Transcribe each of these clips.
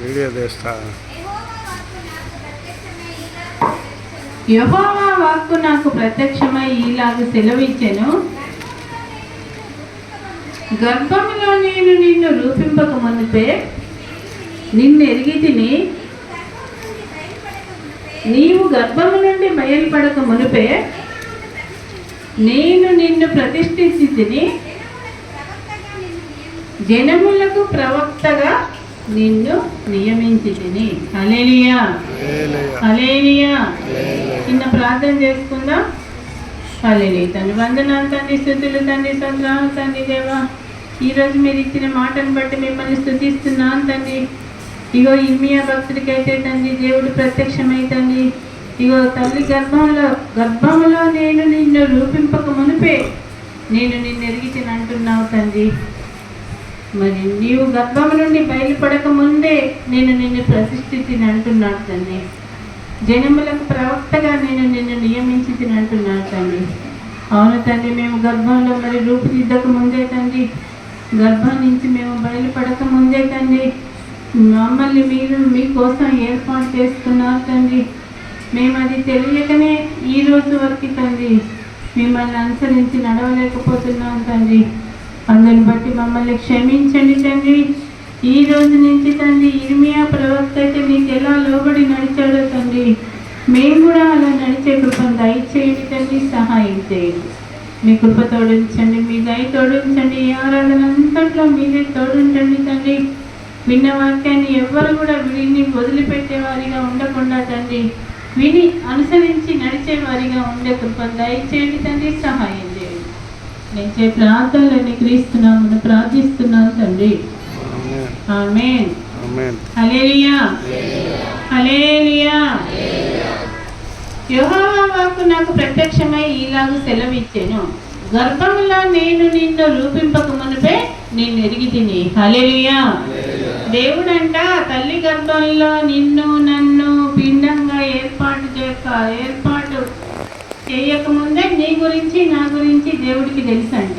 Video తీస్తా. యెహోవా వాక్కు నాకు ప్రత్యక్షమై ఈలాగ సెలవిచ్చెను, గర్భములో నేను నిన్ను రూపింపక మునుపే నిన్ను ఎరిగితిని, నీవు గర్భము నుండి బయలుపడక మునుపే నేను నిన్ను ప్రతిష్ఠించితిని, జనములకు ప్రవక్తగా నిన్ను నియమించితిని. హల్లెలూయా, హల్లెలూయా. చిన్న ప్రార్థన చేసుకుందాం. హల్లెలూయా. తండ్రి వందనాలు తండ్రి, స్తుతులు తండ్రి, స్తోత్రాలు తండ్రి. దేవా, ఈరోజు మీరు ఇచ్చిన మాటను బట్టి మిమ్మల్ని స్తుతిస్తున్నాను తండ్రి. ఇగో ఇర్మియా భక్తుడికైతే తండ్రి దేవుడు ప్రత్యక్షమై తండ్రి, ఇగో తల్లి గర్భములో నేను నిన్ను రూపింపక మునిపే నేను నిన్ను ఎరిగితిని అంటున్నావు తండ్రి. మరి నీవు గర్భము నుండి బయలుపడక ముందే నేను నిన్ను ప్రతిష్ఠితిని అంటున్నాను తండ్రి. జనములకు ప్రవక్తగా నేను నిన్ను నియమించితిని అంటున్నాను తండ్రి. అవును తండ్రి, మేము గర్భంలో మరి రూపుదిద్దక ముందే తండ్రి, గర్భం నుంచి మేము బయలుపడక ముందే తండ్రి మమ్మల్ని మీరు మీకోసం ఏర్పాటు చేసుకున్నారు తండ్రి. మేము అది తెలియకనే ఈ రోజు వరకు తండ్రి మిమ్మల్ని అనుసరించి నడవలేకపోతున్నాం తండ్రి. అందుని బట్టి మమ్మల్ని క్షమించండి తండ్రి. ఈ రోజు నుంచి తండ్రి ఇర్మియా ప్రవక్త అయితే మీకు ఎలా లోబడి నడిచాడో తండ్రి, మేము కూడా అలా నడిచే కృపను దయచేయండి తండ్రి. సహాయం చేయండి. మీ కృప తోడించండి, మీ దయ తోడించండి. ఈ ఆరాధన అంతట్లో మీరే తోడుంటండి తండ్రి. విన్న వాక్యాన్ని ఎవ్వరు కూడా విని వదిలిపెట్టేవారిగా ఉండకుండా తండ్రి, విని అనుసరించి నడిచేవారిగా ఉండే కృపను దయచేయండి తండ్రి. సహాయం చేయండి. నేను చే ప్రార్థనలన్నీ క్రీస్తున్నామని ప్రార్థిస్తున్నాను తండ్రి. ఆమేన్. హల్లెలూయా, హల్లెలూయా. యెహోవా వాక్కు నాకు ప్రత్యక్షమై ఈలాగు సెలవిచ్చెను, గర్భములో నేను నిన్ను రూపింపక మునుపే నిన్ను ఎరిగితిని. హల్లెలూయా. దేవుడంట తల్లి గర్భంలో నిన్ను నన్ను పిండంగా ఏర్పాటు చేయకముందే నీ గురించి నా గురించి దేవుడికి తెలుసంట.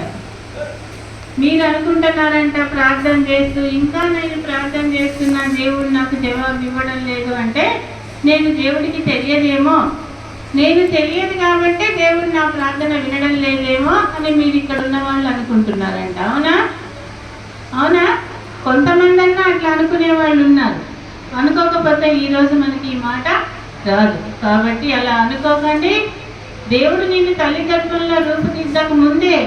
మీరు అనుకుంటున్నారంట ప్రార్థన చేస్తూ, ఇంకా నేను ప్రార్థన చేస్తున్నా దేవుడు నాకు జవాబు ఇవ్వడం లేదు అంటే, నేను దేవుడికి తెలియదేమో, నేను తెలియదు కాబట్టి దేవుడు నా ప్రార్థన వినడం లేదేమో అని మీరు ఇక్కడ ఉన్న వాళ్ళు అనుకుంటున్నారంట. అవునా? అవునా? కొంతమంది అన్నా అట్లా అనుకునే వాళ్ళు ఉన్నారు. అనుకోకపోతే ఈరోజు మనకి ఈ మాట రాదు. కాబట్టి అలా అనుకోకండి. దేవుడు నిన్ను తల్లి గర్భంలో రూపించక ముందే,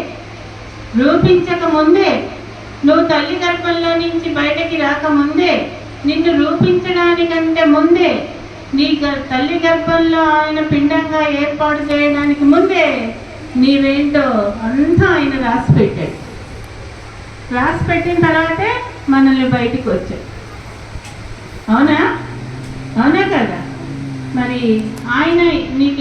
నువ్వు తల్లి గర్భంలో నుంచి బయటకి రాకముందే, నిన్ను రూపించడానికంటే ముందే, నీ తల్లి గర్భంలో ఆయన పిండంగా ఏర్పాటు చేయడానికి ముందే నీవేంటో అంతా ఆయన రాసి పెట్టిన తర్వాతే మనల్ని బయటికి వచ్చాడు. అవునా? అవునా కదా? మరి ఆయన నీకు